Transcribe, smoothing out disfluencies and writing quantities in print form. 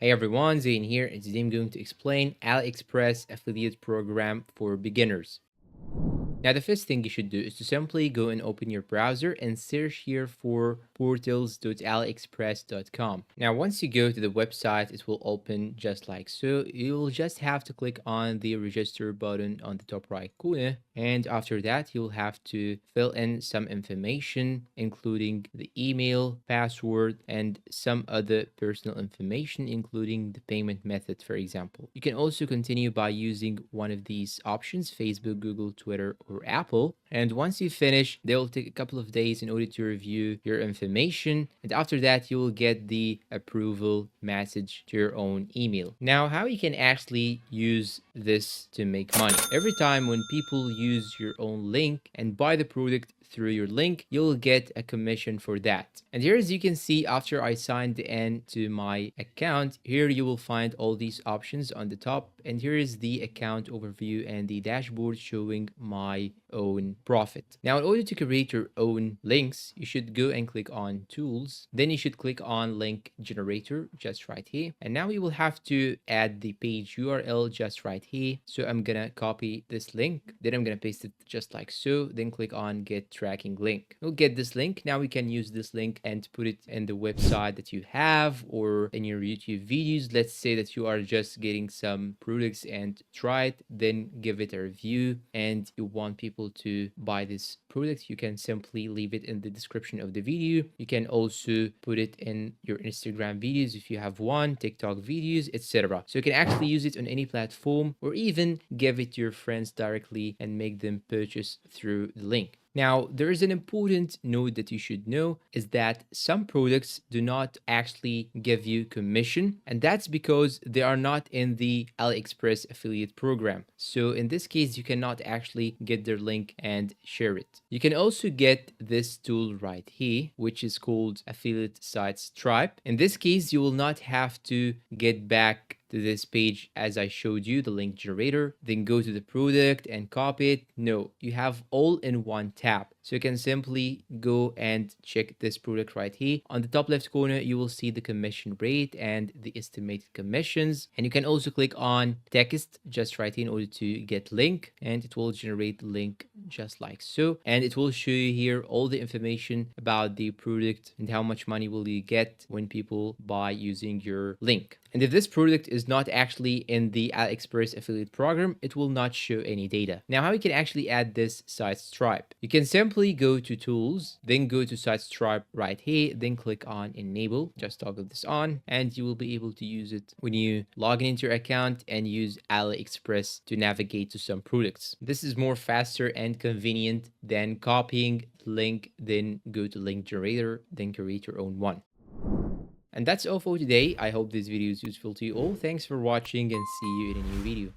Hey everyone, Zain here, and today I'm going to explain AliExpress affiliate program for beginners. Now, the first thing you should do is to simply go and open your browser and search here for portals.aliexpress.com. Now, once you go to the website, it will open just like so. You'll just have to click on the register button on the top right corner. And after that, you'll have to fill in some information, including the email, password, and some other personal information, including the payment method, for example. You can also continue by using one of these options, Facebook, Google, Twitter, or Apple. And once you finish, they will take a couple of days in order to review your information. And after that, you will get the approval message to your own email. Now, how you can actually use this to make money. Every time when people use your own link and buy the product through your link, you'll get a commission for that. And here, as you can see, after I signed in to my account, here you will find all these options on the top. And here is the account overview and the dashboard showing my own profit. Now, in order to create your own links, you should go and click on tools. Then you should click on link generator just right here. And now you will have to add the page URL just right here. So I'm gonna copy this link. Then I'm gonna paste it just like so. Then click on get tracking link. We'll get this link. Now we can use this link and put it in the website that you have or in your YouTube videos. Let's say that you are just getting some products and try it, then give it a review, and you want people to buy this product. You can simply leave it in the description of the video. You can also put it in your Instagram videos if you have one, TikTok videos, etc. So you can actually use it on any platform or even give it to your friends directly and make them purchase through the link. Now, there is an important note that you should know is that some products do not actually give you commission, and that's because they are not in the AliExpress affiliate program. So in this case, you cannot actually get their link and share it. You can also get this tool right here, which is called Affiliate Sites Stripe. In this case, you will not have to get back to this page as I showed you, the link generator, then go to the product and copy it. No, you have all in one tab. So you can simply go and check this product right here. On the top left corner, you will see the commission rate and the estimated commissions. And you can also click on text just right here in order to get link, and it will generate the link just like so. And it will show you here all the information about the product and how much money will you get when people buy using your link. And if this product is not actually in the AliExpress affiliate program, it will not show any data. Now, how you can actually add this site stripe? You can simply go to tools, then go to site stripe right here, then click on enable, just toggle this on, and you will be able to use it when you log into your account and use AliExpress to navigate to some products. This is more faster and convenient than copying the link, then go to link generator, then create your own one. And that's all for today. I hope this video is useful to you all. Thanks for watching and see you in a new video.